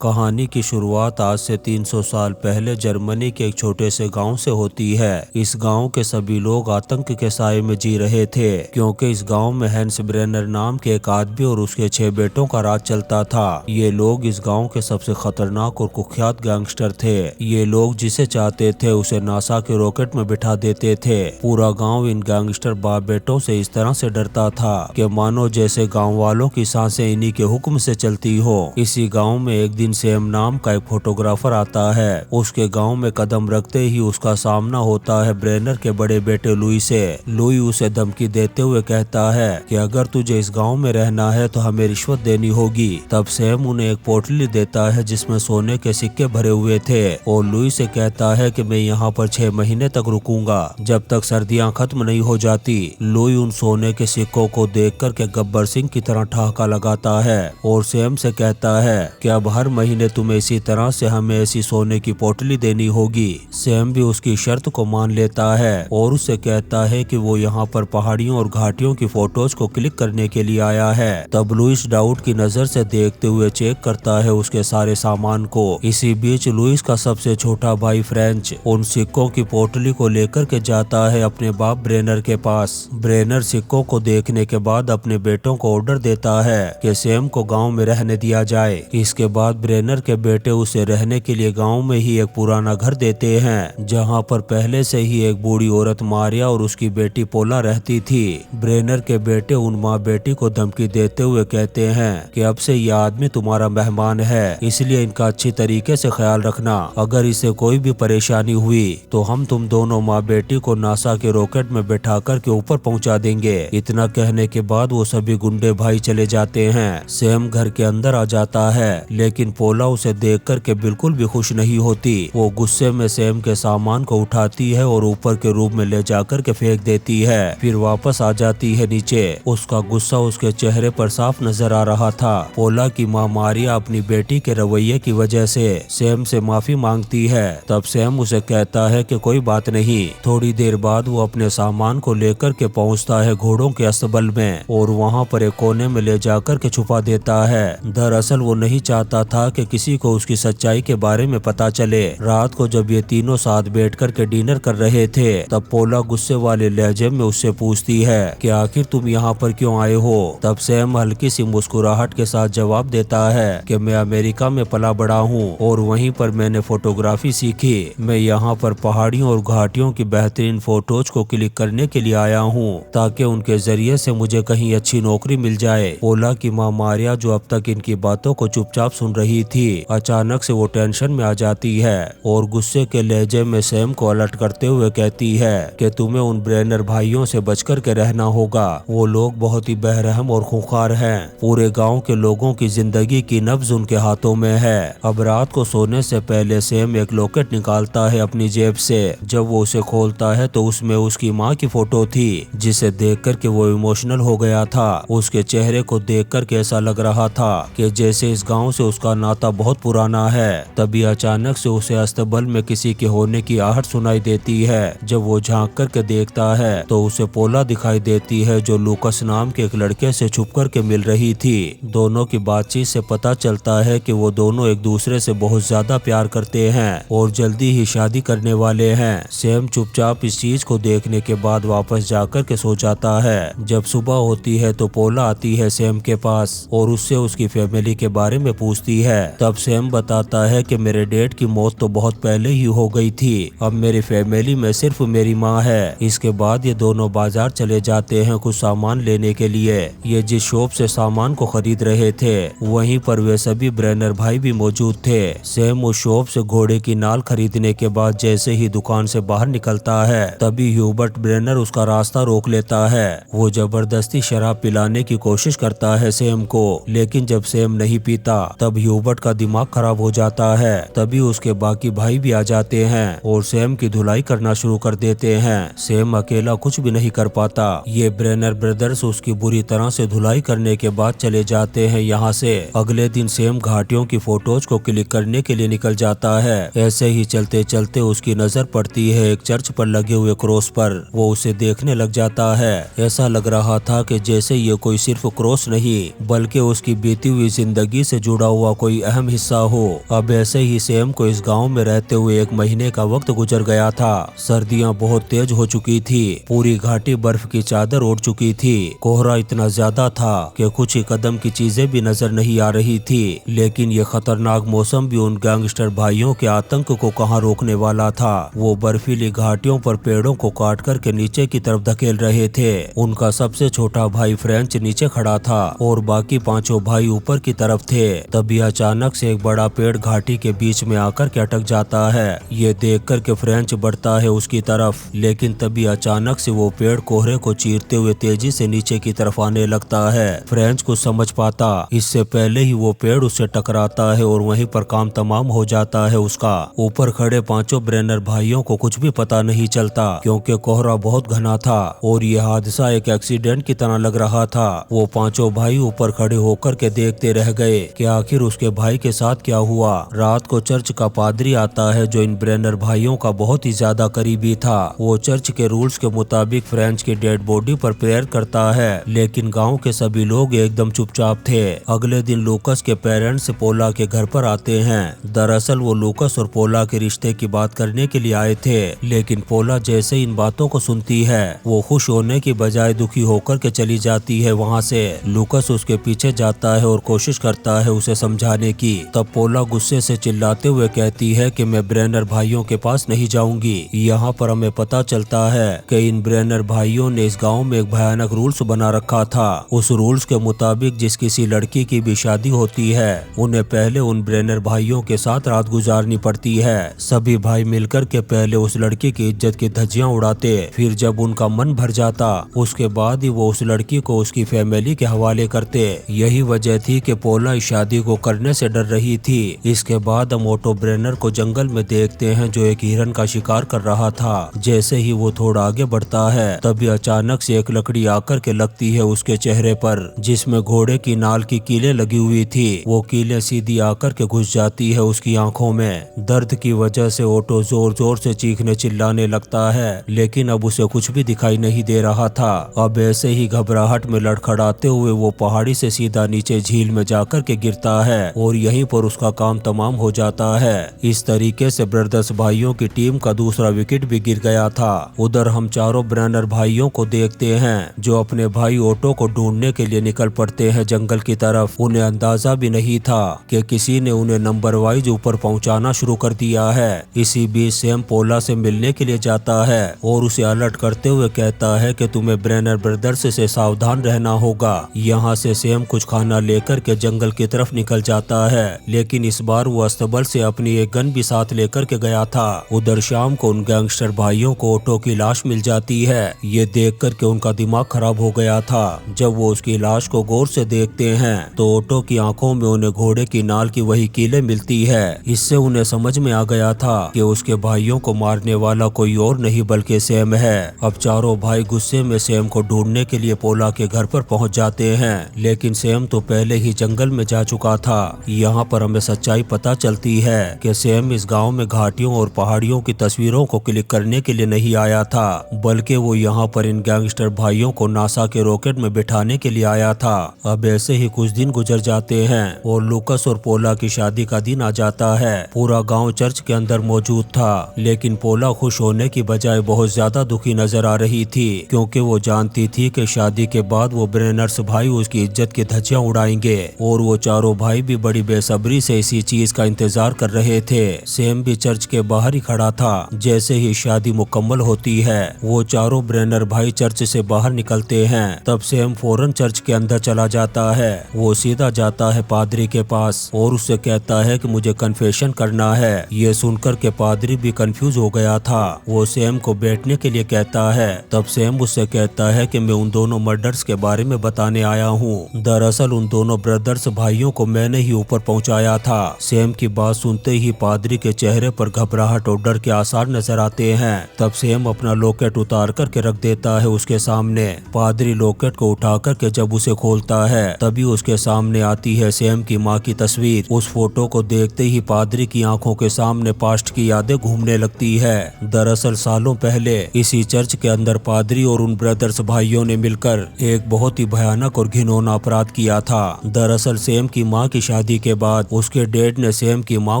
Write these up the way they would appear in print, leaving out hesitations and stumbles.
कहानी की शुरुआत आज से 300 साल पहले जर्मनी के एक छोटे से गांव से होती है। इस गांव के सभी लोग आतंक के साए में जी रहे थे, क्योंकि इस गांव में हैंस ब्रेनर नाम के एक आदमी और उसके 6 बेटों का राज चलता था। ये लोग इस गांव के सबसे खतरनाक और कुख्यात गैंगस्टर थे। ये लोग जिसे चाहते थे उसे नासा के रॉकेट में बिठा देते थे। पूरा गाँव इन गैंगस्टर बाप बेटों से इस तरह से डरता था कि मानो जैसे गाँव वालों की सांसें इन्हीं के हुक्म से चलती हो। इसी गाँव में एक दिन सैम नाम का एक फोटोग्राफर आता है। उसके गांव में कदम रखते ही उसका सामना होता है ब्रेनर के बड़े बेटे लुई से। लुई उसे धमकी देते हुए कहता है कि अगर तुझे इस गांव में रहना है तो हमें रिश्वत देनी होगी। तब सैम उन्हें एक पोटली देता है जिसमें सोने के सिक्के भरे हुए थे और लुई से कहता है कि मैं यहाँ पर 6 महीने तक रुकूंगा जब तक सर्दियाँ खत्म नहीं हो जाती। लुई उन सोने के सिक्कों को देख कर के गब्बर सिंह की तरह ठहाका लगाता है और सैम से कहता है कि अब हर महीने तुम्हें इसी तरह से हमें ऐसी सोने की पोटली देनी होगी। सैम भी उसकी शर्त को मान लेता है और उससे कहता है कि वो यहाँ पर पहाड़ियों और घाटियों की फोटोज को क्लिक करने के लिए आया है। तब लुइस डाउट की नजर से देखते हुए चेक करता है उसके सारे सामान को। इसी बीच लुइस का सबसे छोटा भाई फ्रेंच उन सिक्कों की पोटली को लेकर के जाता है अपने बाप ब्रेनर के पास। ब्रेनर सिक्कों को देखने के बाद अपने बेटों को ऑर्डर देता है कि सैम को गाँव में रहने दिया जाए। इसके बाद ब्रेनर के बेटे उसे रहने के लिए गांव में ही एक पुराना घर देते हैं, जहां पर पहले से ही एक बूढ़ी औरत मारिया और उसकी बेटी पोला रहती थी। ब्रेनर के बेटे उन माँ बेटी को धमकी देते हुए कहते हैं कि अब से यह आदमी तुम्हारा मेहमान है, इसलिए इनका अच्छी तरीके से ख्याल रखना। अगर इसे कोई भी परेशानी हुई तो हम तुम दोनों माँ बेटी को नासा के रॉकेट में बैठा कर के ऊपर पहुँचा देंगे। इतना कहने के बाद वो सभी गुंडे भाई चले जाते हैं। सैम घर के अंदर आ जाता है, लेकिन पोला उसे देख कर के बिल्कुल भी खुश नहीं होती। वो गुस्से में सैम के सामान को उठाती है और ऊपर के रूम में ले जाकर के फेंक देती है। फिर वापस आ जाती है नीचे। उसका गुस्सा उसके चेहरे पर साफ नजर आ रहा था। पोला की माँ मारिया अपनी बेटी के रवैये की वजह से सैम से माफी मांगती है। तब सैम उसे कहता है कि कोई बात नहीं। थोड़ी देर बाद वो अपने सामान को लेकर के पहुँचता है घोड़ों के अस्तबल में और वहाँ पर एक कोने में ले जाकर के छुपा देता है। दरअसल वो नहीं चाहता था कि किसी को उसकी सच्चाई के बारे में पता चले। रात को जब ये तीनों साथ बैठकर के डिनर कर रहे थे, तब पोला गुस्से वाले लहजे में उससे पूछती है कि आखिर तुम यहाँ पर क्यों आए हो। तब सैम हल्की सी मुस्कुराहट के साथ जवाब देता है कि मैं अमेरिका में पला बड़ा हूँ और वहीं पर मैंने फोटोग्राफी सीखी। मैं यहाँ पर पहाड़ियों और घाटियों की बेहतरीन फोटोज को क्लिक करने के लिए आया हूँ, ताकि उनके जरिए से मुझे कहीं अच्छी नौकरी मिल जाए। पोला की माँ मारिया, जो अब तक इनकी बातों को चुपचाप सुन रही थी, अचानक से वो टेंशन में आ जाती है और गुस्से के लहजे में सैम को अलर्ट करते हुए कहती है कि तुम्हें उन ब्रेनर भाइयों से बचकर के रहना होगा। वो लोग बहुत ही बेरहम और खूंखार हैं। पूरे गांव के लोगों की जिंदगी की नब्ज उनके हाथों में है। अब रात को सोने से पहले सैम एक लॉकेट निकालता है अपनी जेब से। जब वो उसे खोलता है तो उसमें उसकी माँ की फोटो थी, जिसे देख कर के वो इमोशनल हो गया था। उसके चेहरे को देख कर के ऐसा लग रहा था कि जैसे इस गाँव से उसका नाता बहुत पुराना है। तभी अचानक से उसे अस्तबल में किसी के होने की आहट सुनाई देती है। जब वो झांक कर के देखता है तो उसे पोला दिखाई देती है, जो लूकस नाम के एक लड़के से छुप कर के मिल रही थी। दोनों की बातचीत से पता चलता है कि वो दोनों एक दूसरे से बहुत ज्यादा प्यार करते हैं और जल्दी ही शादी करने वाले हैं। सैम चुपचाप इस चीज को देखने के बाद वापस जाकर के सो जाता है। जब सुबह होती है तो पोला आती है सैम के पास और उससे उसकी फैमिली के बारे में पूछती है। तब सैम बताता है कि मेरे डैड की मौत तो बहुत पहले ही हो गई थी, अब मेरी फैमिली में सिर्फ मेरी माँ है। इसके बाद ये दोनों बाजार चले जाते हैं कुछ सामान लेने के लिए। ये जिस शॉप से सामान को खरीद रहे थे, वहीं पर वे सभी ब्रेनर भाई भी मौजूद थे। सैम उस शॉप से घोड़े की नाल खरीदने के बाद जैसे ही दुकान से बाहर निकलता है, तभी ह्यूबर्ट ब्रेनर उसका रास्ता रोक लेता है। वो जबरदस्ती शराब पिलाने की कोशिश करता है सैम को, लेकिन जब सैम नहीं पीता तब ह्यूबर्ट का दिमाग खराब हो जाता है। तभी उसके बाकी भाई भी आ जाते हैं और सैम की धुलाई करना शुरू कर देते हैं। सैम अकेला कुछ भी नहीं कर पाता। ये ब्रेनर ब्रदर्स उसकी बुरी तरह से धुलाई करने के बाद चले जाते हैं यहाँ से। अगले दिन सैम घाटियों की फोटोज को क्लिक करने के लिए निकल जाता है। ऐसे ही चलते चलते उसकी नजर पड़ती है एक चर्च पर लगे हुए क्रॉस पर। वो उसे देखने लग जाता है। ऐसा लग रहा था कि जैसे ये कोई सिर्फ क्रॉस नहीं, बल्कि उसकी बीती हुई जिंदगी से जुड़ा हुआ कोई कोई अहम हिस्सा हो। अब ऐसे ही सैम को इस गांव में रहते हुए 1 महीने का वक्त गुजर गया था। सर्दियां बहुत तेज हो चुकी थी, पूरी घाटी बर्फ की चादर ओढ़ चुकी थी। कोहरा इतना ज्यादा था कि कुछ ही कदम की चीजें भी नजर नहीं आ रही थी। लेकिन ये खतरनाक मौसम भी उन गैंगस्टर भाइयों के आतंक को कहां रोकने वाला था। वो बर्फीली घाटियों पर पेड़ों को काट कर के नीचे की तरफ धकेल रहे थे। उनका सबसे छोटा भाई फ्रेंच नीचे खड़ा था और बाकी 5 भाई ऊपर की तरफ थे। तभी अचानक से एक बड़ा पेड़ घाटी के बीच में आकर के अटक जाता है। ये देख कर के फ्रेंच बढ़ता है उसकी तरफ, लेकिन तभी अचानक से वो पेड़ कोहरे को चीरते हुए तेजी से नीचे की तरफ आने लगता है। फ्रेंच को समझ पाता इससे पहले ही वो पेड़ उससे टकराता है और वहीं पर काम तमाम हो जाता है उसका। ऊपर खड़े 5 ब्रेनर भाइयों को कुछ भी पता नहीं चलता क्योंकि कोहरा बहुत घना था और ये हादसा एक एक्सीडेंट की तरह लग रहा था। वो 5 भाई ऊपर खड़े होकर के देखते रह गए कि आखिर उसके भाई के साथ क्या हुआ। रात को चर्च का पादरी आता है जो इन ब्रेनर भाइयों का बहुत ही ज्यादा करीबी था। वो चर्च के रूल्स के मुताबिक फ्रेंच की डेड बॉडी पर प्रेयर करता है, लेकिन गांव के सभी लोग एकदम चुपचाप थे। अगले दिन लूकस के पेरेंट्स पोला के घर पर आते हैं। दरअसल वो लूकस और पोला के रिश्ते की बात करने के लिए आए थे, लेकिन पोला जैसे इन बातों को सुनती है वो खुश होने की बजाय दुखी होकर के चली जाती है वहाँ से। लूकस उसके पीछे जाता है और कोशिश करता है उसे समझाने की। तब पोला गुस्से से चिल्लाते हुए कहती है कि मैं ब्रेनर भाइयों के पास नहीं जाऊंगी। यहाँ पर हमें पता चलता है कि इन ब्रेनर भाइयों ने इस गांव में एक भयानक रूल्स बना रखा था। उस रूल्स के मुताबिक जिस किसी लड़की की भी शादी होती है उन्हें पहले उन ब्रेनर भाइयों के साथ रात गुजारनी पड़ती है। सभी भाई मिलकर के पहले उस लड़की की इज्जत की धज्जियां उड़ाते, फिर जब उनका मन भर जाता उसके बाद ही वो उस लड़की को उसकी फैमिली के हवाले करते। यही वजह थी कि पोला इस शादी को करने से डर रही थी। इसके बाद हम ऑटो ब्रेनर को जंगल में देखते हैं जो एक हिरन का शिकार कर रहा था। जैसे ही वो थोड़ा आगे बढ़ता है तभी अचानक से एक लकड़ी आकर के लगती है उसके चेहरे पर, जिसमें घोड़े की नाल की कीलें लगी हुई थी। वो कीलें सीधी आकर के घुस जाती है उसकी आंखों में। दर्द की वजह से ऑटो जोर जोर से चीखने चिल्लाने लगता है, लेकिन अब उसे कुछ भी दिखाई नहीं दे रहा था। अब ऐसे ही घबराहट में लड़खड़ाते हुए वो पहाड़ी से सीधा नीचे झील में जाकर के गिरता है और यहीं पर उसका काम तमाम हो जाता है। इस तरीके से ब्रदर्स भाइयों की टीम का दूसरा विकेट भी गिर गया था। उधर हम चारों ब्रेनर भाइयों को देखते हैं जो अपने भाई ऑटो को ढूंढने के लिए निकल पड़ते हैं जंगल की तरफ। उन्हें अंदाजा भी नहीं था कि किसी ने उन्हें नंबर वाइज ऊपर पहुंचाना शुरू कर दिया है। इसी बीच सैम पोला से मिलने के लिए जाता है और उसे अलर्ट करते हुए कहता है कि तुम्हें ब्रेनर ब्रदर्स से सावधान रहना होगा। यहाँ से सैम कुछ खाना लेकर के जंगल की तरफ निकल जाता है, लेकिन इस बार वो अस्तबल से अपनी एक गन भी साथ लेकर के गया था। उधर शाम को उन गैंगस्टर भाइयों को ऑटो की लाश मिल जाती है। ये देख कर के उनका दिमाग खराब हो गया था। जब वो उसकी लाश को गौर से देखते हैं तो ऑटो की आंखों में उन्हें घोड़े की नाल की वही कीलें मिलती है। इससे उन्हें समझ में आ गया था कि उसके भाइयों को मारने वाला कोई और नहीं बल्कि सैम है। अब चारों भाई गुस्से में सैम को ढूंढने के लिए पोला के घर पर पहुंच जाते हैं, लेकिन सैम तो पहले ही जंगल में जा चुका था। यहाँ पर हमें सच्चाई पता चलती है कि सैम इस गांव में घाटियों और पहाड़ियों की तस्वीरों को क्लिक करने के लिए नहीं आया था, बल्कि वो यहाँ पर इन गैंगस्टर भाइयों को नासा के रॉकेट में बिठाने के लिए आया था। अब ऐसे ही कुछ दिन गुजर जाते हैं और लूकस और पोला की शादी का दिन आ जाता है। पूरा गाँव चर्च के अंदर मौजूद था, लेकिन पोला खुश होने की बजाय बहुत ज्यादा दुखी नजर आ रही थी क्योंकि वो जानती थी कि शादी के बाद वो ब्रेनर्स भाई उसकी इज्जत की धज्जियां उड़ाएंगे और वो चारों भाई भी बड़ी बेसब्री से इसी चीज का इंतजार कर रहे थे। सैम भी चर्च के बाहर ही खड़ा था। जैसे ही शादी मुकम्मल होती है वो चारों ब्रेनर भाई चर्च से बाहर निकलते हैं। तब सैम फौरन चर्च के अंदर चला जाता है। वो सीधा जाता है पादरी के पास और उससे कहता है कि मुझे कन्फेशन करना है। ये सुनकर के पादरी भी कंफ्यूज हो गया था। वो सैम को बैठने के लिए कहता है। तब सैम उससे कहता है कि मैं उन दोनों मर्डर्स के बारे में बताने आया हूँ। दरअसल उन दोनों ब्रदर्स भाइयों को मैंने ही ऊपर पहुँचाया था। सैम की बात सुनते ही पादरी के चेहरे पर घबराहट और डर के आसार नजर आते हैं। तब सैम अपना लॉकेट उतार करके रख देता है उसके सामने। पादरी लॉकेट को उठा करके जब उसे खोलता है तभी उसके सामने आती है सैम की माँ की तस्वीर। उस फोटो को देखते ही पादरी की आंखों के सामने पास्ट की यादें घूमने लगती है। दरअसल सालों पहले इसी चर्च के अंदर पादरी और उन ब्रदर्स भाइयों ने मिलकर एक बहुत ही भयानक और घिनौना अपराध किया था। दरअसल सैम की माँ की शादी शादी के बाद उसके डैड ने सैम की मां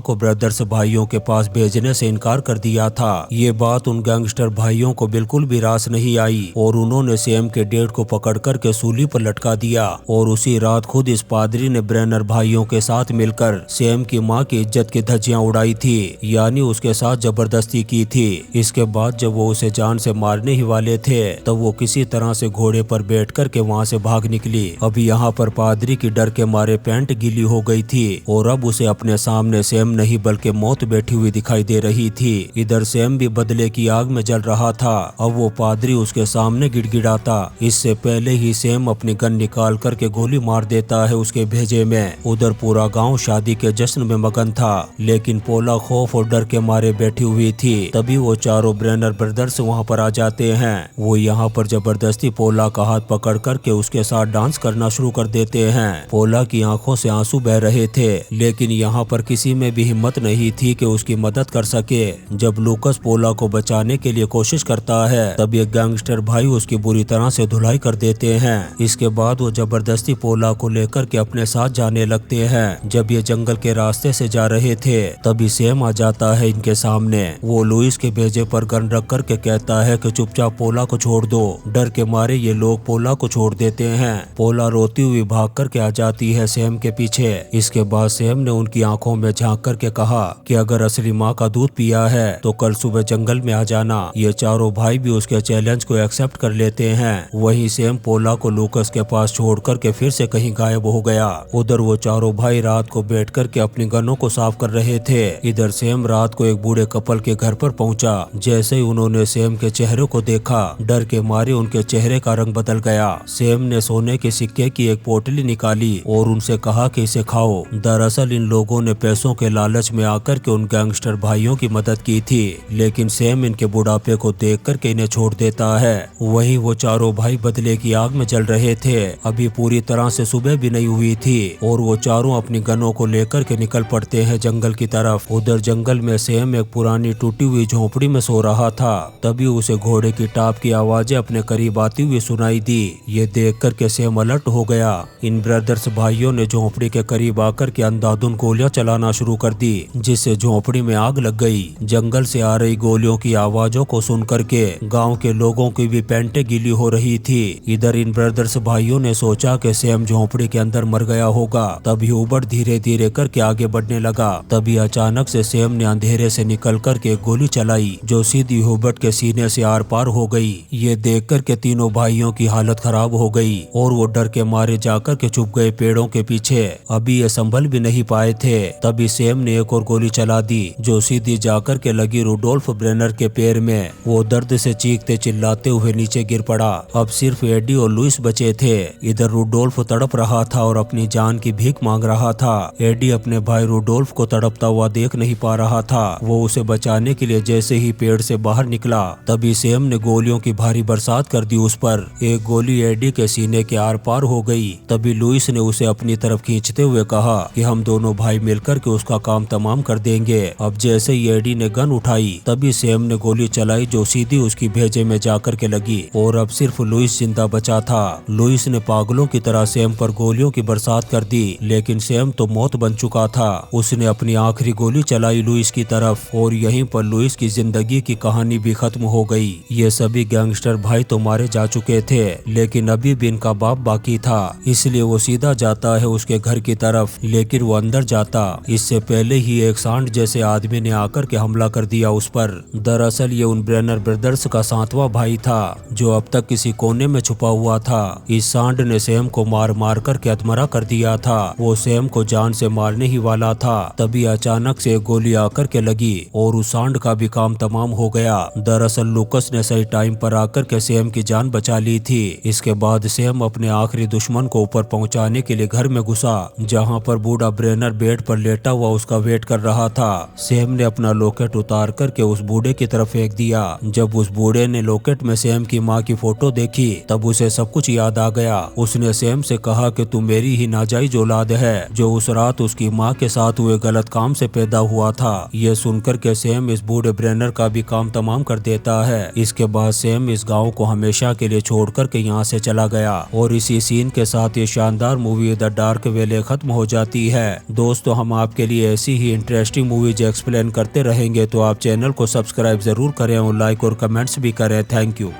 को ब्रदर्स भाइयों के पास भेजने से इनकार कर दिया था। ये बात उन गैंगस्टर भाइयों को बिल्कुल भी रास नहीं आई और उन्होंने सैम के डैड को पकड़ कर के सूली पर लटका दिया और उसी रात खुद इस पादरी ने ब्रेनर भाइयों के साथ मिलकर सैम की मां की इज्जत की धज्जियां उड़ाई थी, यानी उसके साथ जबरदस्ती की थी। इसके बाद जब वो उसे जान से मारने ही वाले थे तब वो किसी तरह से घोड़े पर बैठ कर के वहाँ से भाग निकली। अब यहाँ पर पादरी की डर के मारे पैंट गीली हो गई थी और अब उसे अपने सामने सैम नहीं बल्कि मौत बैठी हुई दिखाई दे रही थी। इधर सैम भी बदले की आग में जल रहा था। अब वो पादरी उसके सामने गिड़गिड़ाता। इससे पहले ही सैम अपनी गन निकाल करके गोली मार देता है उसके भेजे में। उधर पूरा गांव शादी के जश्न में मगन था, लेकिन पोला खौफ और डर के मारे बैठी हुई थी। तभी वो चारों ब्रेनर ब्रदर्स वहाँ पर आ जाते हैं। वो यहाँ पर जबरदस्ती पोला का हाथ पकड़ करके उसके साथ डांस करना शुरू कर देते हैं। पोला की आंखों से आंसू बह रहे थे, लेकिन यहाँ पर किसी में भी हिम्मत नहीं थी कि उसकी मदद कर सके। जब लूकस पोला को बचाने के लिए कोशिश करता है तब ये गैंगस्टर भाई उसकी बुरी तरह से धुलाई कर देते हैं। इसके बाद वो जबरदस्ती पोला को लेकर के अपने साथ जाने लगते हैं। जब ये जंगल के रास्ते से जा रहे थे तभी सैम आ जाता है इनके सामने। वो लुइस के भेजे पर गन रख करके कहता है कि चुपचाप पोला को छोड़ दो। डर के मारे ये लोग पोला को छोड़ देते हैं। पोला रोती हुई भाग करके आ जाती है सैम के पीछे। इसके बाद सैम ने उनकी आंखों में झांक करके कहा कि अगर असली माँ का दूध पिया है तो कल सुबह जंगल में आ जाना। ये चारों भाई भी उसके चैलेंज को एक्सेप्ट कर लेते हैं। वहीं सैम पोला को लूकस के पास छोड़ करके फिर से कहीं गायब हो गया। उधर वो चारों भाई रात को बैठ करके अपनी गनों को साफ कर रहे थे। इधर सैम रात को एक बूढ़े कपल के घर पर पहुंचा। जैसे ही उन्होंने सैम के चेहरे को देखा डर के मारे उनके चेहरे का रंग बदल गया। सैम ने सोने के सिक्के की एक पोटली निकाली और उनसे कहा कि इसे खाओ। दरअसल इन लोगों ने पैसों के लालच में आकर के उन गैंगस्टर भाइयों की मदद की थी, लेकिन सैम इनके बुढ़ापे को देख करके इन्हें छोड़ देता है। वहीं वो चारों भाई बदले की आग में जल रहे थे। अभी पूरी तरह से सुबह भी नहीं हुई थी और वो चारों अपनी गनों को लेकर के निकल पड़ते हैं जंगल की तरफ। उधर जंगल में सैम एक पुरानी टूटी हुई झोपड़ी में सो रहा था। तभी उसे घोड़े की टाप की आवाजें अपने करीब आती हुई सुनाई दी। ये देख कर के सैम अलर्ट हो गया। इन ब्रदर्स भाइयों ने झोपड़ी के करीब आकर के अंधाधुंध गोलियां चलाना शुरू कर दी, जिससे झोपड़ी में आग लग गई। जंगल से आ रही गोलियों की आवाजों को सुन करके गांव के लोगों की भी पैंटें गीली हो रही थी। इधर इन ब्रदर्स भाइयों ने सोचा कि सैम झोपड़ी के अंदर मर गया होगा। तभी हुबर्ट धीरे धीरे करके आगे बढ़ने लगा। तभी अचानक से सैम ने अंधेरे से निकल करके गोली चलाई जो सीधी हुबर्ट के सीने से आर पार हो गई। ये देख कर के तीनों भाइयों की हालत खराब हो गई और वो डर के मारे जाकर के छुप गए पेड़ों के पीछे। अभी ये संभल भी नहीं पाए थे। तभी सैम ने एक और गोली चला दी जो सीधी जाकर के लगी रुडोल्फ ब्रेनर के पैर में। वो दर्द से चीखते चिल्लाते हुए नीचे गिर पड़ा। अब सिर्फ एडी और लुइस बचे थे। इधर रुडोल्फ तड़प रहा था और अपनी जान की भीख मांग रहा था। एडी अपने भाई रुडोल्फ को तड़पता हुआ देख नहीं पा रहा था। वो उसे बचाने के लिए जैसे ही पेड़ से बाहर निकला तभी सैम ने गोलियों की भारी बरसात कर दी उस पर। एक गोली एडी के सीने के आर पार हो गई। तभी लुइस ने उसे अपनी तरफ खींचते हुए कहा कि हम दोनों भाई मिलकर के उसका काम तमाम कर देंगे। अब जैसे ही एडी ने गन उठाई तभी सैम ने गोली चलाई जो सीधी उसकी भेजे में जाकर के लगी और अब सिर्फ लुइस जिंदा बचा था। लुइस ने पागलों की तरह सैम पर गोलियों की बरसात कर दी, लेकिन सैम तो मौत बन चुका था। उसने अपनी आखिरी गोली चलाई लुइस की तरफ और यहीं पर लुइस की जिंदगी की कहानी भी खत्म हो गई। ये सभी गैंगस्टर भाई तो मारे जा चुके थे, लेकिन अभी भी इनका बाप बाकी था। इसलिए वो सीधा जाता है उसके घर की तरफ, लेकिन वो अंदर जाता इससे पहले ही एक सांड जैसे आदमी ने आकर के हमला कर दिया उस पर। दरअसल ये उन ब्रेनर ब्रदर्स का 7वां भाई था जो अब तक किसी कोने में छुपा हुआ था। इस सांड ने सैम को मार मार कर के अधमरा कर दिया था। वो सैम को जान से मारने ही वाला था। तभी अचानक से एक गोली आकर के लगी और उस सांड का भी काम तमाम हो गया। दरअसल लूकस ने सही टाइम पर आकर के सैम की जान बचा ली थी। इसके बाद सैम अपने आखिरी दुश्मन को ऊपर पहुंचाने के लिए घर में घुसा, जहां पर बूढ़ा ब्रेनर बेड पर लेटा हुआ उसका वेट कर रहा था। सैम ने अपना लॉकेट उतार करके उस बूढ़े की तरफ फेंक दिया। जब उस बूढ़े ने लॉकेट में सैम की माँ की फोटो देखी तब उसे सब कुछ याद आ गया। उसने सैम से कहा कि तू मेरी ही नाजायज औलाद है जो उस रात उसकी माँ के साथ हुए गलत काम से पैदा हुआ था। ये सुनकर के सैम इस बूढ़े ब्रेनर का भी काम तमाम कर देता है। इसके बाद सैम इस गाँव को हमेशा के लिए छोड़ करके यहाँ से चला गया और इसी सीन के साथ ये शानदार मूवी द डार्क वेले खत्म खत्म हो जाती है। दोस्तों, हम आपके लिए ऐसी ही इंटरेस्टिंग मूवीज एक्सप्लेन करते रहेंगे, तो आप चैनल को सब्सक्राइब जरूर करें और लाइक और कमेंट्स भी करें। Thank you.